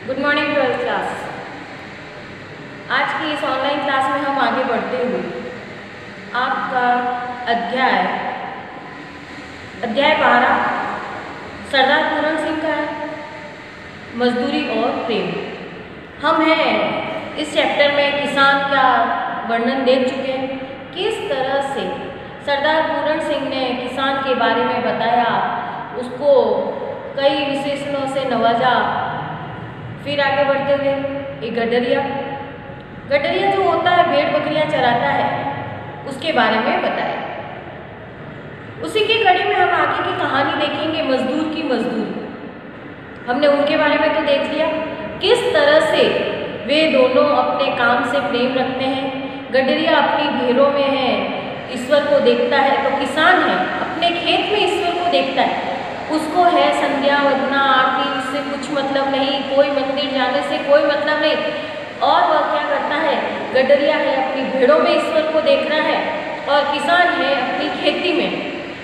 Good morning 12th class. आज की इस ऑनलाइन क्लास में हम आगे बढ़ते हुए आपका अध्याय 12 सरदार पूरन सिंह का है, मजदूरी और प्रेम। हम हैं इस चैप्टर में किसान का वर्णन देख चुके हैं, किस तरह से सरदार पूरन सिंह ने किसान के बारे में बताया, उसको कई विशेषणों से नवाजा। फिर आगे बढ़ते हुए एक गडरिया जो होता है भेड़ बकरियां चराता है, उसके बारे में बताया। उसी की कड़ी में हम आगे की कहानी देखेंगे, मजदूर की मजदूरी। हमने उनके बारे में तो देख लिया, किस तरह से वे दोनों अपने काम से प्रेम रखते हैं। गडरिया अपनी भेड़ों में है, ईश्वर को देखता है, तो किसान है अपने खेत में ईश्वर को देखता है। उसको है संध्या वंदना आरती से कुछ मतलब नहीं, कोई मंदिर जाने से कोई मतलब नहीं। और वह क्या करता है, गडरिया है अपनी भेड़ों में ईश्वर को देख रहा है, और किसान है अपनी खेती में,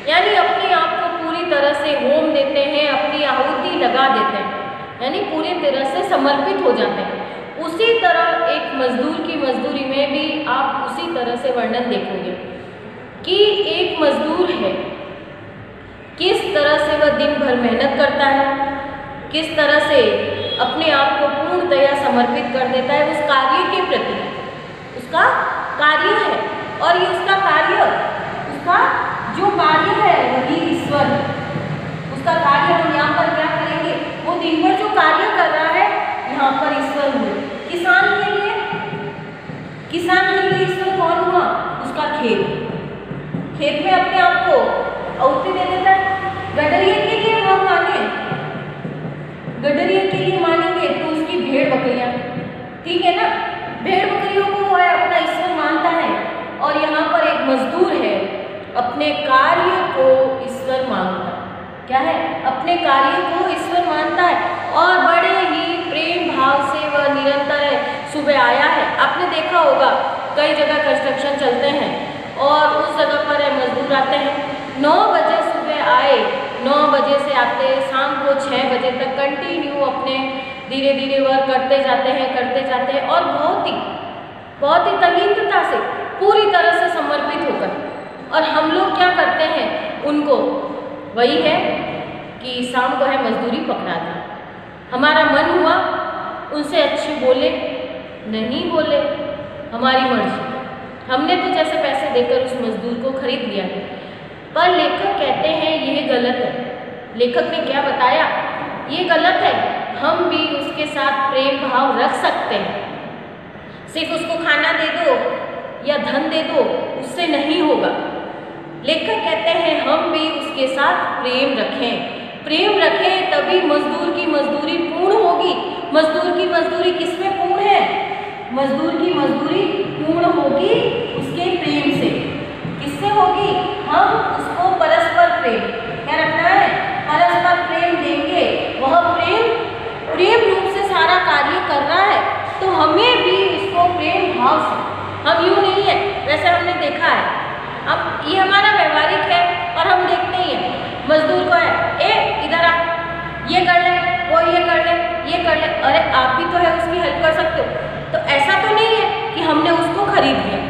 यानी अपने आप को पूरी तरह से होम देते हैं, अपनी आहुति लगा देते हैं, यानी पूरी तरह से समर्पित हो जाते हैं। उसी तरह एक मजदूर की मजदूरी में भी आप उसी तरह से वर्णन देखोगे कि एक मजदूर है, किस तरह से वह दिन भर मेहनत करता है, किस तरह से अपने आप को पूर्णतया समर्पित कर देता है उस कार्य के प्रति। उसका कार्य है, और ये उसका कार्य, उसका जो कार्य है वही ईश्वर। उसका कार्य हम यहाँ पर क्या करेंगे, वो दिन भर जो कार्य कर रहा है यहाँ पर ईश्वर हुए। किसान के लिए ईश्वर कौन हुआ, उसका खेत में अपने आप को आहुति दे देता है। गडरिया के लिए हम मानेंगे तो उसकी भेड़ बकरियां, ठीक है ना, भेड़ बकरियों को वो है अपना ईश्वर मानता है। और यहाँ पर एक मजदूर है, अपने कार्य को ईश्वर मानता है। क्या है, अपने कार्य को ईश्वर मानता है, और बड़े ही प्रेम भाव से वह निरंतर है। सुबह आया है, आपने देखा होगा कई जगह कंस्ट्रक्शन चलते हैं, और उस जगह पर मजदूर आते हैं, 9 बजे सुबह आए, 9 बजे से आते शाम को 6 बजे तक कंटिन्यू अपने धीरे धीरे वर्क करते जाते हैं, और बहुत ही तल्लीनता से पूरी तरह से समर्पित होकर। और हम लोग क्या करते हैं, उनको वही है कि शाम को है मजदूरी पकड़ा था, हमारा मन हुआ उनसे अच्छे बोले नहीं बोले, हमारी मर्जी, हमने तो जैसे पैसे देकर उस मजदूर को खरीद लिया है। पर लेखक कहते हैं यह गलत है। लेखक ने क्या बताया, ये गलत है। हम भी उसके साथ प्रेम भाव रख सकते हैं, सिर्फ उसको खाना दे दो या धन दे दो उससे नहीं होगा। लेखक कहते हैं हम भी उसके साथ प्रेम रखें तभी मजदूर की मजदूरी पूर्ण होगी। मजदूर की मजदूरी किसमें पूर्ण है, मजदूर की मजदूरी पूर्ण होगी उसके प्रेम से। किससे होगी, हम उसको परस्पर प्रेम, क्या रखना है, परस्पर प्रेम देंगे। वह प्रेम रूप से सारा कार्य कर रहा है, तो हमें भी उसको प्रेम भाव से, हम यूँ नहीं है, वैसे हमने देखा है, अब ये हमारा व्यवहारिक है और हम देखते ही हैं, मजदूर को है इधर आ, ये कर ले, वो ये कर ले, अरे आप भी तो है उसकी हेल्प कर सकते हो। तो ऐसा तो नहीं है कि हमने उसको खरीद लिया,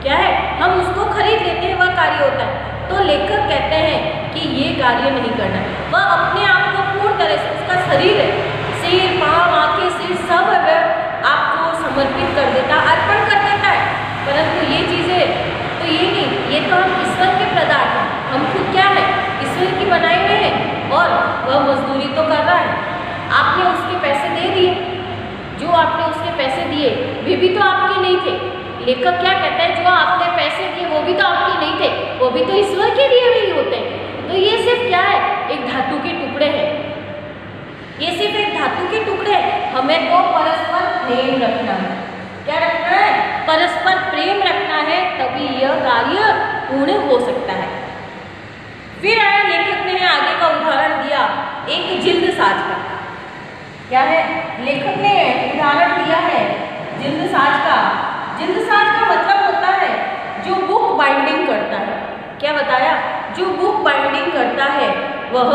क्या है, हम उसको खरीद लेते हैं, वह कार्य होता है। तो लेखक कहते हैं कि ये कार्य नहीं करना है, वह अपने आप को पूर्ण तरह से, उसका शरीर है, सिर पाँव आँखें सिर सब आपको समर्पित कर देता, अर्पण कर देता है। परंतु ये चीज़ें तो ये नहीं, ये तो हम ईश्वर के पदार्थ हैं, हम खुद क्या है, ईश्वर की बनाए हुए हैं, और वह मजदूरी तो कर रहा है। आपने उसके पैसे दे दिए, जो आपने उसके पैसे दिए वे भी तो आपके नहीं थे। लेखक क्या कहता है, जो आपने पैसे दिए वो भी तो आपके नहीं थे, वो भी तो ईश्वर के दिए हुए ही होते हैं। तो ये सिर्फ क्या है, एक धातु के टुकड़े हैं, ये सिर्फ एक धातु के टुकड़े हैं। हमें तो परस्पर प्रेम रखना है, क्या रखना है, परस्पर प्रेम रखना है, तभी यह कार्य पूर्ण हो सकता है। फिर आया, लेखक ने आगे का उदाहरण दिया एक जिल्द साज का। क्या है, लेखक ने उदाहरण दिया है जिल्द साज का। जिल्द साज का मतलब होता है जो बुक बाइंडिंग करता है। क्या बताया, जो बुक बाइंडिंग करता है वह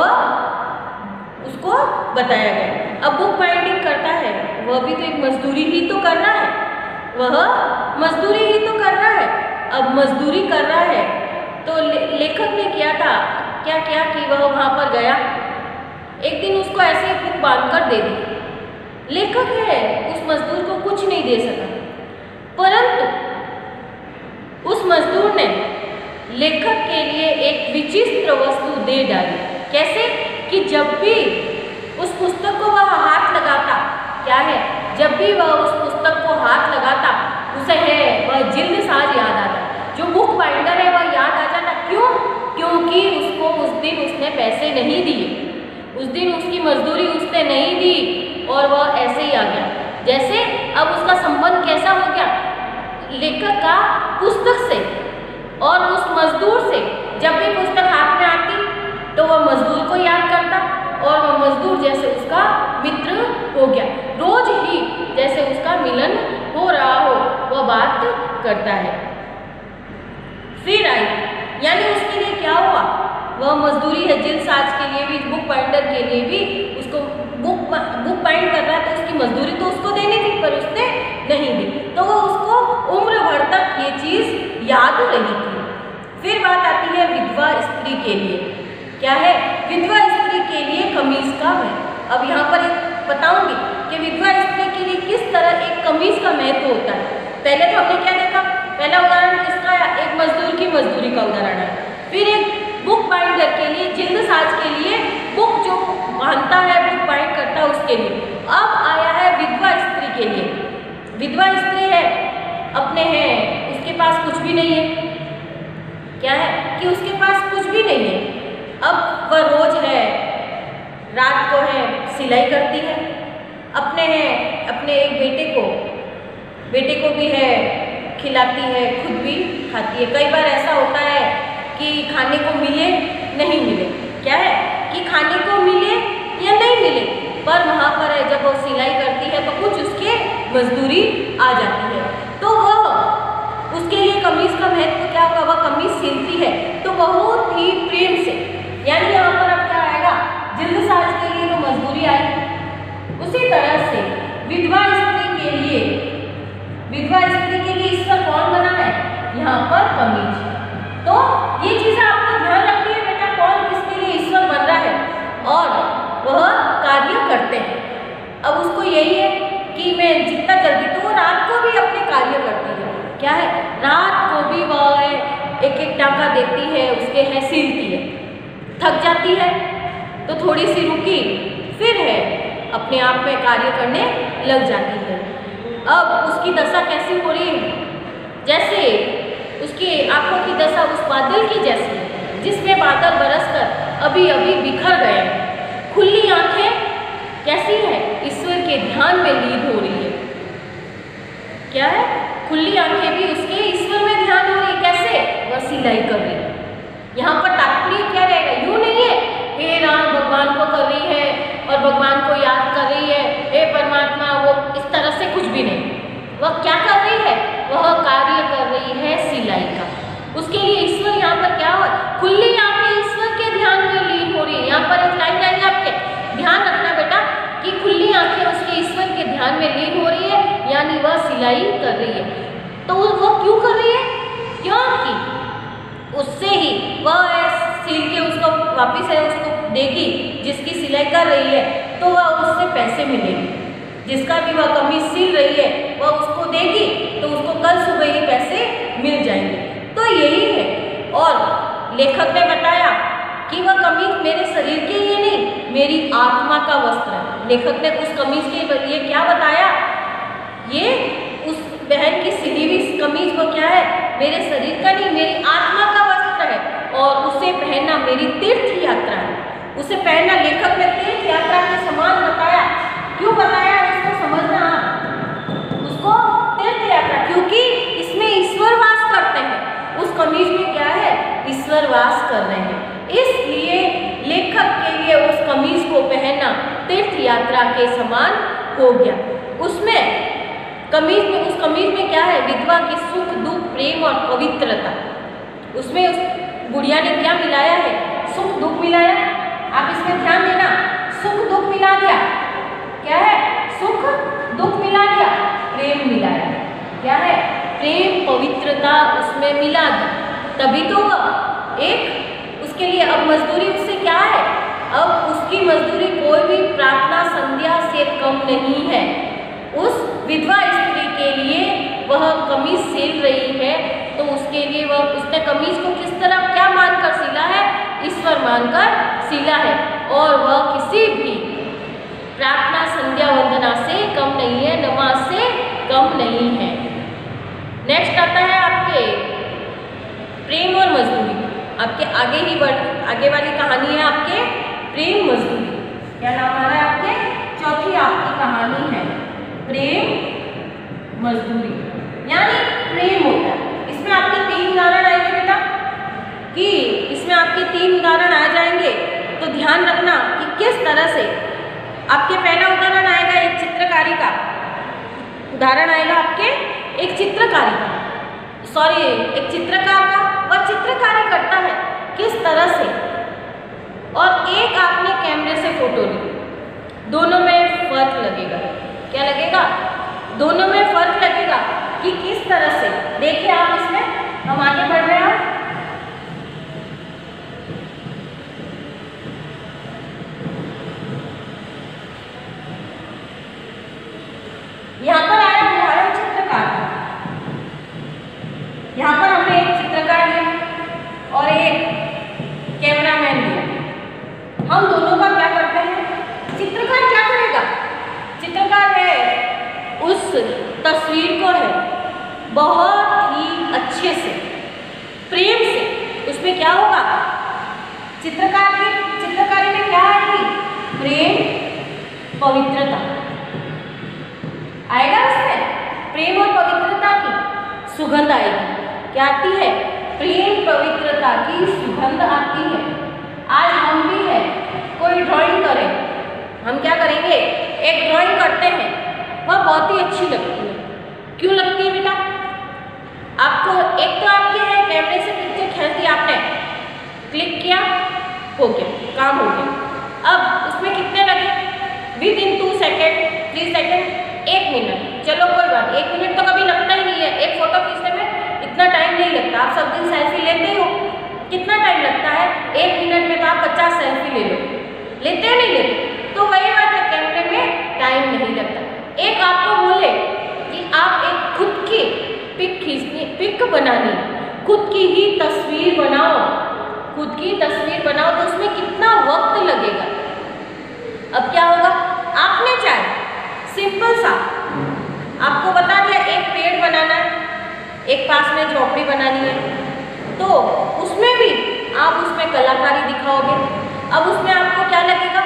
उसको बताया गया। अब बुक बाइंडिंग करता है वह भी तो एक मजदूरी ही तो कर रहा है, वह मजदूरी ही तो कर रहा है। अब मजदूरी कर रहा है तो लेखक ने क्या किया कि वह वहाँ पर गया, एक दिन उसको ऐसे बुक बांध कर दे दी। लेखक है, उस मजदूर को कुछ नहीं दे सका, परंतु उस मजदूर ने लेखक के लिए एक विचित्र वस्तु दे डाली। कैसे कि जब भी उस पुस्तक को वह हाथ लगाता, क्या है, जब भी वह उस पुस्तक को हाथ लगाता उसे है वह जिल्द साज याद आता, जो बुक बाइंडर है वह याद आ जाता। क्यों? क्योंकि उसको उस दिन उसने पैसे नहीं दिए, उस दिन उसकी मजदूरी उसने नहीं दी और वह ऐसे ही आ गया। जैसे अब उसका संबंध कैसा हो गया लेखक का पुस्तक से और उस मजदूर से। जब भी पुस्तक हाथ में आती तो वह मजदूर को याद करता और वह मजदूर जैसे उसका मित्र हो गया, रोज ही जैसे उसका मिलन हो रहा हो वह बात करता है। फिर आई, यानी उसके लिए क्या हुआ, वह मजदूरी है जिल्द साज के लिए भी, बुक बाइंडर के लिए भी उसको बुक बाइंड कर रहा है तो उसकी मजदूरी तो उसको देनी थी पर उसने नहीं दी, तो वो उसको उम्र भर तक ये चीज़ याद रही थी। फिर बात आती है विधवा स्त्री के लिए। क्या है? विधवा स्त्री के लिए कमीज का है। अब यहाँ पर बताऊंगी कि विधवा स्त्री के लिए किस तरह एक कमीज का महत्व होता है। पहले तो हमने क्या देखा, पहला उदाहरण किसका है, एक मजदूर की मजदूरी का उदाहरण है। फिर एक बुक बाइंडर के लिए, जिल्द साज के लिए, बुक जो बांधता है, बुक बाइंड करता है उसके लिए। अब आया है विधवा स्त्री के लिए। विधवा स्त्री है, अपने हैं, उसके पास कुछ भी नहीं है। क्या है कि उसके पास कुछ भी नहीं है। अब वह रोज है, रात को है सिलाई करती है, अपने हैं, अपने एक बेटे को भी है खिलाती है, खुद भी खाती है। कई बार ऐसा होता है कि खाने को मिले नहीं मिले, क्या है कि खाने को मिले या नहीं मिले, पर वहाँ पर है जब वो सिलाई करती है तो कुछ उसके मजदूरी आ जाती है, तो वह उसके लिए कमीज का महत्व क्या होगा, वह कमीज सिलती है तो बहुत ही प्रेम से। यानी यहाँ पर अब क्या आएगा, जिल्द साज के लिए तो मजदूरी आई, उसी तरह से विधवा स्त्री के लिए ईश्वर कौन बना है, यहाँ पर कमीज। तो ये चीजें आपको ध्यान रखनी है बेटा, कौन किसके लिए ईश्वर बन रहा है और वह कार्य करते हैं। अब उसको यही है कि मैं जितना जल्दी, तो वो रात को भी अपने कार्य करती है। क्या है, रात को भी वह एक एक टाँका देती है, उसके है सिलती है, थक जाती है तो थोड़ी सी रुकी, फिर है अपने आप में कार्य करने लग जाती है। अब उसकी दशा कैसी हो रही है, जैसे उसकी आंखों की दशा उस बादल की जैसी जिसमें बादल बरसकर अभी अभी बिखर गए। खुली आंखें कैसी है, ईश्वर के ध्यान में लीन हो रही है। क्या है, खुली आंखें भी उसके ईश्वर में ध्यान हो रही है। कैसे, वह सिलाई कर रही है। यहाँ पर तात्पर्य क्या रहेगा, यूँ नहीं है हे राम भगवान को कर रही है और भगवान को याद कर रही है, हे परमात्मा, वो इस तरह से कुछ भी नहीं। वह क्या कर रही है, वह कार्य कर रही है सिलाई का। उसके लिए ईश्वर यहाँ पर क्या हो, खुली आंखें ईश्वर के ध्यान में लीन हो रही है। यहाँ पर एक लाइन आएगी आपके, ध्यान रखना बेटा कि खुली आंखें उसके ईश्वर के ध्यान में लीन हो रही है, यानी वह सिलाई कर रही है। तो वो क्यों कर रही है, क्योंकि उससे ही वह सिल के उसको वापिस है उसको देगी, जिसकी सिलाई कर रही है तो वह उससे पैसे मिलेंगे। जिसका भी वह कमीज सिल रही है वह उसको देगी तो उसको कल सुबह ही पैसे मिल जाएंगे। तो यही है, और लेखक ने बताया कि वह कमीज मेरे शरीर के लिए नहीं, मेरी आत्मा का वस्त्र है। लेखक ने उस कमीज के लिए क्या बताया, ये उस बहन की सिली हुई कमीज को क्या है, मेरे शरीर का नहीं, मेरी आत्मा का वस्त्र है और उसे पहनना मेरी तीर्थ यात्रा है। उसे पहनना लेखक ने तीर्थ यात्रा के समान बताया। क्यों बताया, उसको समझना, उसको तीर्थ यात्रा, क्योंकि इसमें ईश्वर वास करते हैं। उस कमीज में क्या है, ईश्वर वास कर रहे हैं, इसलिए लेखक के लिए उस कमीज को पहनना तीर्थ यात्रा के समान हो गया। उसमें कमीज में, उस कमीज में क्या है, विधवा की सुख दुख प्रेम और पवित्रता। उसमें उस बुढ़िया ने क्या मिलाया है, सुख दुख मिलाया। आप इसमें ध्यान देना, सुख दुख मिला दिया। क्या है, सुख दुख पवित्रता उसमें मिला दी, तभी तो वह एक उसके लिए अब मजदूरी उससे क्या है, अब उसकी मजदूरी कोई भी प्रार्थना संध्या से कम नहीं है। उस विधवा स्त्री के लिए वह कमीज सिल रही है, तो उसके लिए वह उसने कमीज को किस तरह क्या मानकर सिला है, ईश्वर मानकर सिला है, और वह किसी भी प्रार्थना संध्या वंदना से कम नहीं है, नमाज से कम नहीं है। नेक्स्ट आता है आपके प्रेम और मजदूरी। आपके आगे ही आगे वाली कहानी है आपके प्रेम मजदूरी। क्या नाम आ रहा है आपके, चौथी आपकी कहानी है प्रेम मजदूरी, यानी प्रेम होता है। इसमें आपके 3 उदाहरण आएंगे बेटा, कि इसमें आपके 3 उदाहरण आ जाएंगे, तो ध्यान रखना कि किस तरह से आपके पहला उदाहरण आएगा एक चित्रकारी का, उदाहरण आएगा आपके एक चित्रकारी का, सॉरी एक चित्रकार का, वह चित्रकारी करता है किस तरह से, और एक आपने कैमरे से फोटो ली, दोनों में फर्क लगेगा। क्या लगेगा, दोनों में फर्क लगेगा कि किस तरह से। देखिए आप इसमें, हम आगे बढ़ रहे हैं। यहाँ पर आया उदाहरण चित्रकार, यहाँ पर हमने एक चित्रकार लिया और एक कैमरामैन लिया। हम दोनों का क्या करते हैं, चित्रकार क्या करेगा, चित्रकार है उस तस्वीर को है बहुत ही अच्छे से, प्रेम से, उसमें क्या होगा, चित्रकारी में क्या आएगी, प्रेम पवित्रता आएगा, उसमें प्रेम और पवित्रता की सुगंध आएगी। क्या आती है, प्रेम पवित्रता की सुगंध आती है। आज हम भी है कोई ड्राइंग करें, हम क्या करेंगे, एक ड्राइंग करते हैं, वह बहुत ही अच्छी लगती है। क्यों लगती है बेटा, आपको एक तो आपके है कैमरे से पिक्चर खींच दी आपने, क्लिक किया, हो गया, काम हो गया। अब उसमें कितने लगे, विदिन 2 सेकेंड 3 सेकेंड 1 मिनट, चलो कोई बात, 1 मिनट तो कभी लगता ही नहीं है, एक फोटो खींचने में इतना टाइम नहीं लगता। आप सब दिन सेल्फी लेते हो, कितना टाइम लगता है, 1 मिनट में तो आप 50 सेल्फी ले लो, लेते नहीं लेते, तो वही बात है, कैमरे में टाइम नहीं लगता। एक आपको बोले कि आप एक खुद की पिक खींचनी, पिक बनानी, खुद की ही तस्वीर बनाओ, खुद की तस्वीर बनाओ, तो उसमें कितना वक्त लगेगा। अब क्या होगा, आपने चाहे सिंपल सा आपको बता दिया एक पेड़ बनाना है, एक पास में झोपड़ी बनानी है, तो उसमें भी आप उसमें कलाकारी दिखाओगे। अब उसमें आपको क्या लगेगा,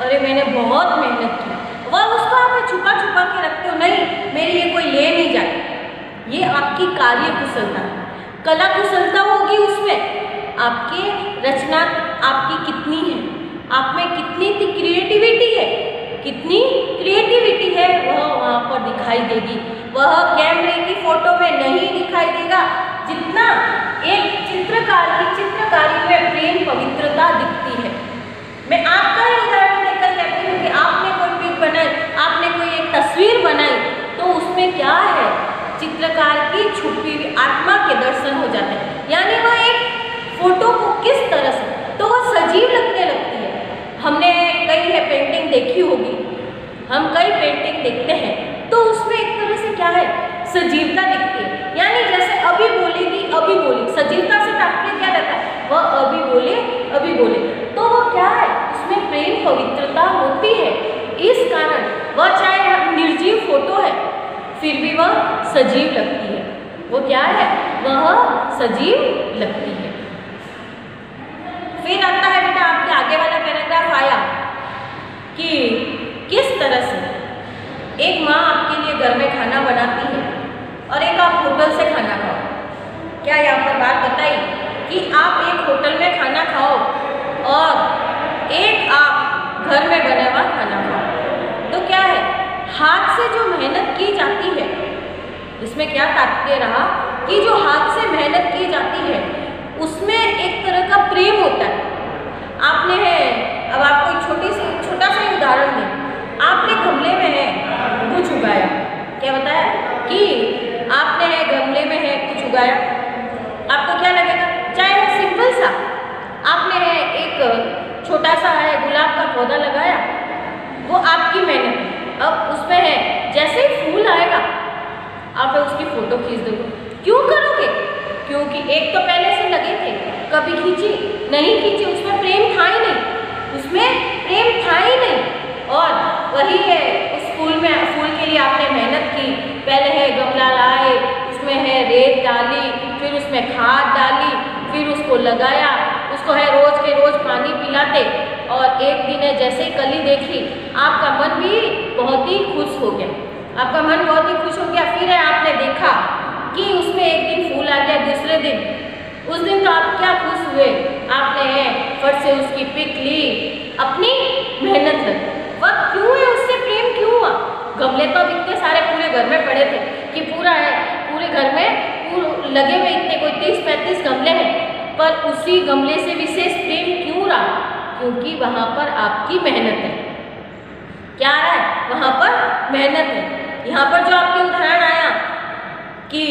अरे मैंने बहुत मेहनत की, वह उसको आप छुपा छुपा के रखते हो, नहीं मेरी ये कोई ले नहीं जाए, ये आपकी कार्य कुशलता, कला कुशलता होगी उसमें। आपके रचना आपकी कितनी है, आप में कितनी क्रिएटिविटी है, कितनी क्रिएटिविटी है, वह वहाँ पर दिखाई देगी। वह कैमरे की फोटो में नहीं दिखाई देगा, जितना एक चित्रकार की चित्रकारी में प्रेम पवित्रता दिखती है। मैं आपका ही उदाहरण देकर कहती हूँ कि आपने कोई पिक बनाई, आपने कोई एक तस्वीर बनाई, तो उसमें क्या है, चित्रकार की छुपी हुई आत्मा के दर्शन हो जाते हैं। यानी वह एक फोटो को किस तरह से, तो वह सजीव लगने लगती है। हमने कई है पेंटिंग देखी होगी, हम कई पेंटिंग देखते हैं, तो उसमें एक तरह से क्या है, सजीवता दिखती है। यानी जैसे अभी बोलेगी अभी बोली, सजीवता से तात्पर्य क्या रहता है, वह अभी बोले अभी बोले, तो वो क्या है, उसमें प्रेम पवित्रता होती है। इस कारण वह चाहे निर्जीव फोटो है, फिर भी वह सजीव लगती है। वो क्या है, वह सजीव लगती है। फिर आता है बेटा आपके आगे वाला पैराग्राफ आया कि किस तरह से एक माँ आपके लिए घर में खाना बनाती है और एक आप होटल से खाना खाओ। क्या यहाँ पर बात बताई कि आप एक होटल में खाना खाओ और एक आप घर में बना हुआ खाना खाओ, तो क्या है, हाथ से जो मेहनत की जाती है, इसमें क्या तात्पर्य रहा कि जो हाथ से मेहनत की जाती है उसमें एक तरह का प्रेम होता है। आपने है, अब आपको छोटा सा उदाहरण दें, आपने गमले में है कुछ उगाया, क्या बताया कि आपने है गमले में है कुछ पौधा लगाया, वो आपकी मेहनत है। अब उसमें है, जैसे ही फूल आएगा आप उसकी फोटो खींच दोगे। क्यों करोगे? क्योंकि एक तो पहले से लगे थे, कभी खींची नहीं खींची, उसमें प्रेम था ही नहीं, उसमें प्रेम था ही नहीं। और वही है, उस फूल के लिए आपने मेहनत की, पहले है गमला लाए, उसमें है रेत डाली, फिर उसमें खाद डाली, फिर उसको लगाया, उसको है रोज के रोज पानी पिलाते, और एक दिन है जैसे ही कली देखी आपका मन भी बहुत ही खुश हो गया, आपका मन बहुत ही खुश हो गया। फिर है आपने देखा कि उसमें एक दिन फूल आ गया, दूसरे दिन, उस दिन तो आप क्या खुश हुए, आपने है फट से उसकी पिक ली, अपनी मेहनत लगी। वह क्यों है, उससे प्रेम क्यों हुआ? गमले तो अब इतने सारे पूरे घर में पड़े थे कि पूरा है पूरे घर में लगे हुए इतने कोई 30-35 गमले हैं, पर उसी गमले से विशेष प्रेम क्यों रहा? क्योंकि वहाँ पर आपकी मेहनत है। क्या रहा है? वहाँ पर मेहनत है। यहाँ पर जो आपके उदाहरण आया कि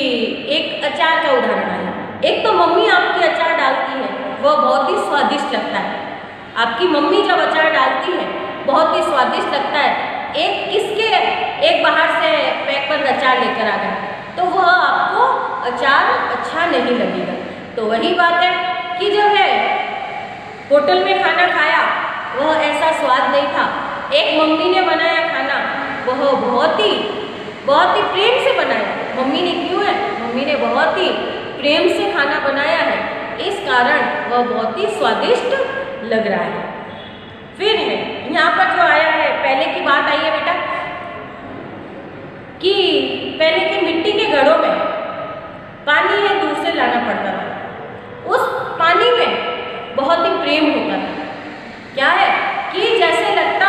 एक अचार का उदाहरण आया, एक तो मम्मी आपकी अचार डालती है, वह बहुत ही स्वादिष्ट लगता है। आपकी मम्मी जब अचार डालती है बहुत ही स्वादिष्ट लगता है। एक बाहर से पैक पर अचार लेकर आ गया तो वह आपको अचार अच्छा नहीं लगेगा। तो वही बात है कि जब है होटल में खाना खाया वह ऐसा स्वाद नहीं था, एक मम्मी ने बनाया खाना, वह बहुत ही प्रेम से बनाया। मम्मी ने क्यों है? मम्मी ने बहुत ही प्रेम से खाना बनाया है, इस कारण वह बहुत ही स्वादिष्ट लग रहा है। फिर है यहाँ पर जो आया है, पहले की बात आई है बेटा कि पहले के मिट्टी के घड़ों में पानी है दूर से लाना पड़ता था, उस पानी में बहुत ही प्रेम होता था। क्या है कि जैसे लगता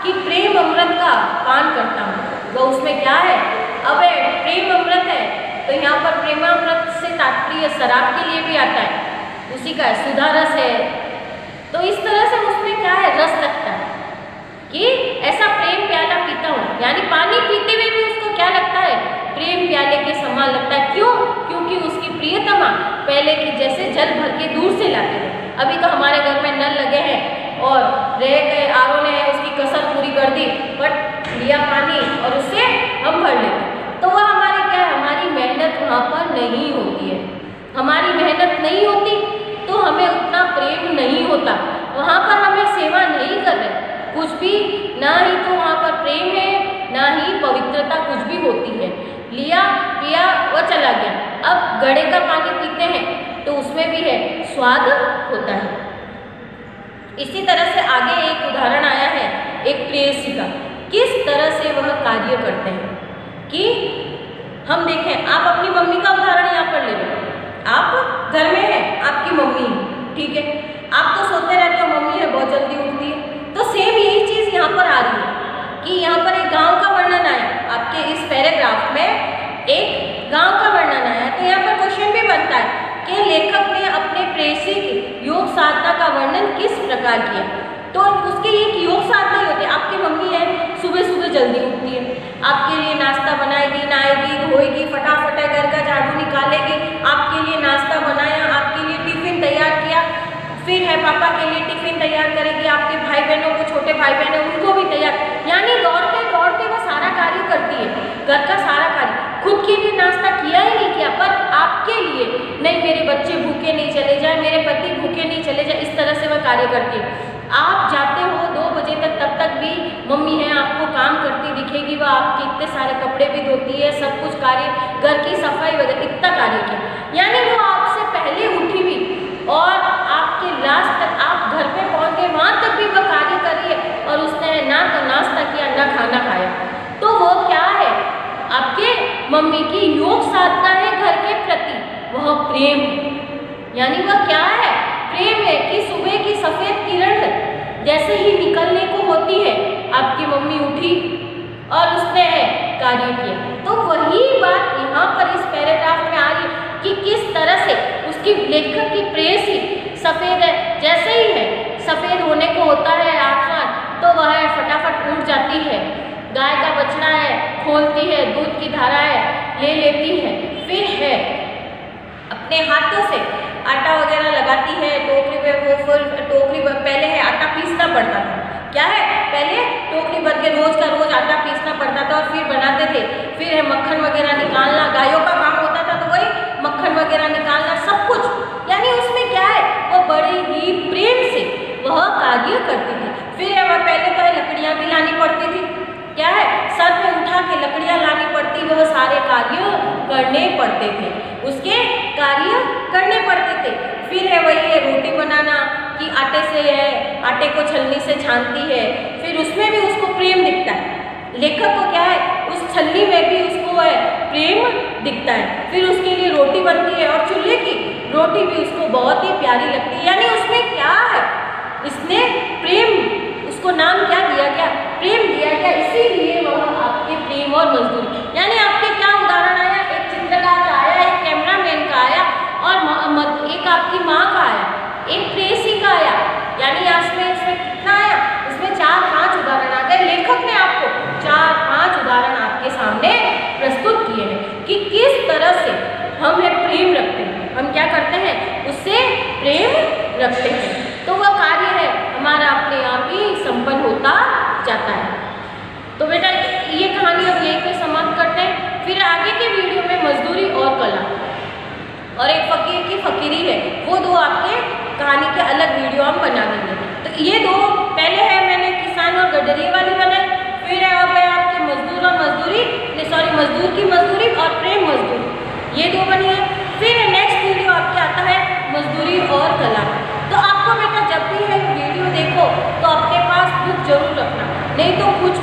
कि प्रेम अमृत का पान करता हूँ, वह उसमें क्या है, अब प्रेम अमृत है तो यहाँ पर प्रेमामृत से तात्पर्य शराब के लिए भी आता है, उसी का सुधा रस है। तो इस तरह से उसमें क्या है, रस लगता है कि ऐसा प्रेम प्याला पीता हूँ, यानी पानी पीते हुए भी उसको क्या लगता है, प्रेम प्याले के समान लगता है। क्यों? क्योंकि उसकी प्रियतमा पहले के जैसे जल भर के दूर से लाते थे। अभी तो हमारे घर में नल लगे हैं और रह गए, आरओ ने उसकी कसर पूरी कर दी, बट लिया पानी और उससे हम भर लेते। तो वह हमारी क्या है, हमारी मेहनत वहाँ पर नहीं होती है, हमारी मेहनत नहीं होती तो हमें उतना प्रेम नहीं होता, वहाँ पर हमें सेवा नहीं कर रहे कुछ भी, ना ही तो वहाँ पर प्रेम है ना ही पवित्रता कुछ भी होती है। लिया पिया वह चला गया। अब घड़े का पानी पीते हैं तो उसमें भी है स्वाद होता है। इसी तरह से आगे एक उदाहरण आया है एक प्रेयसी का, किस तरह से वह कार्य करते हैं कि हम देखें। आप अपनी मम्मी का उदाहरण यहाँ पर ले लो, आप घर में हैं, आपकी मम्मी, ठीक है, आप तो सोते रहते हो, मम्मी है बहुत जल्दी उठती है, तो सेम यही चीज़ यहाँ पर आ रही है कि यहाँ पर एक गांव का वर्णन आया, आपके इस पैराग्राफ में एक गांव का वर्णन आया। तो यहाँ पर क्वेश्चन भी बनता है कि लेखक ने अपने प्रेयसी की योग साधना का वर्णन किस प्रकार किया। तो उसकी एक योग साधना ही होती है। आपकी मम्मी है, सुबह सुबह जल्दी उठती है, आपके लिए नाश्ता बनाएगी, नहाएगी, धोएगी, फटाफट घर का झाड़ू निकालेगी, आपके लिए नाश्ता बनाया, आपके लिए टिफिन तैयार किया, फिर है पापा के लिए टिफिन तैयार करेगी, आपके भाई बहनों को, छोटे भाई बहन है उनको भी तैयार, यानी दौड़ते दौड़ते वो सारा कार्य करती है, घर का सारा कार्य। खुद के लिए नाश्ता किया ही नहीं किया, पर आपके लिए नहीं, मेरे बच्चे भूखे नहीं चले जाए, मेरे पति भूखे नहीं चले जाए, इस तरह से वह कार्य करती है। आप जाते हो 2 बजे तक, तब तक भी मम्मी है आपको काम करती दिखेगी, वह आपके इतने सारे कपड़े भी धोती है, सब कुछ कार्य, घर की सफाई वगैरह इतना कार्य किया, यानी वो आपसे पहले उठी भी और आपके लास्ट तक आप घर पे पहुंच गए, वहाँ तक भी वह कार्य कर रही है और उसने ना तो नाश्ता किया ना खाना खाया। तो वो क्या है, आपके मम्मी की योग साधना है घर के प्रति, वह प्रेम, यानी वह क्या है, प्रेम है कि सुबह की सफ़ेद किरण जैसे ही निकलने को होती है, आपकी मम्मी उठी और उसने कार्य किया। तो वही बात यहाँ पर इस पैराग्राफ में आ रही है कि किस तरह से उसकी लेखक की प्रेयसी सफ़ेद है, जैसे ही है सफ़ेद होने को होता है आसमान, तो वह फटाफट उठ जाती है, गाय का बछड़ा है खोलती है, दूध की धारा है ले लेती है, फिर है अपने हाथों से आटा वगैरह लगाती है टोकरी में, वो फुल टोकरी पहले है आटा पीसना पड़ता था क्या है, पहले टोकरी भर के रोज का रोज आटा पीसना पड़ता था और फिर बनाते थे। फिर है मक्खन वगैरह निकालना, गायों का काम होता था तो वही मक्खन वगैरह निकालना सब कुछ, यानी उसमें क्या है वो बड़े ही प्रेम से वह कार्य करती थी। फिर है वह पहले तो है लकड़ियाँ भी लानी पड़ती थी, क्या है सर पे उठा के लकड़ियाँ लानी पड़ती, वह सारे कार्य करने पड़ते थे, उसके कार्य करने पड़ते थे। फिर है वही है रोटी बनाना कि आटे से है, आटे को छलनी से छानती है, फिर उसमें भी उसको प्रेम दिखता है, लेखक को क्या है उस छलनी में भी उसको है प्रेम दिखता है। फिर उसके लिए रोटी बनती है और चूल्हे की रोटी भी उसको बहुत ही प्यारी लगती है, यानी उसमें क्या है इसने प्रेम, उसको नाम क्या दिया गया, प्रेम दिया गया, इसीलिए वह आपके प्रेम और मजदूरी। यानी आपके क्या उदाहरण आया, एक चित्रकार का आया, एक कैमरामैन का आया और एक आपकी माँ का आया, एक प्रेसी का आया, यानी इसमें कितना आया, इसमें 4-5 उदाहरण आ गए। लेखक ने आपको 4-5 उदाहरण आपके सामने प्रस्तुत किए हैं कि किस तरह से हम है प्रेम रखते हैं, हम क्या करते हैं उससे प्रेम रखते हैं, तो वह कार्य है हमारा अपने आप ही संपन्न होता जाता है। तो बेटा ये कहानी अब यहीं पे समाप्त करते हैं, फिर आगे के वीडियो में मजदूरी और कला और एक फकीर की फकीरी है, वो दो आपके कहानी के अलग वीडियो हम बना देंगे। तो ये दो पहले है मैंने किसान और गडरिये वाली बनाई, फिर है अब है आपके मजदूर और मजदूरी, मजदूर की मजदूरी और प्रेम मजदूरी, ये दो बनी है। फिर नेक्स्ट वीडियो आपके आता है मजदूरी और कला। तो आपको बेटा जब भी है वीडियो देखो तो आपके पास बुक जरूर रखना, नहीं तो कुछ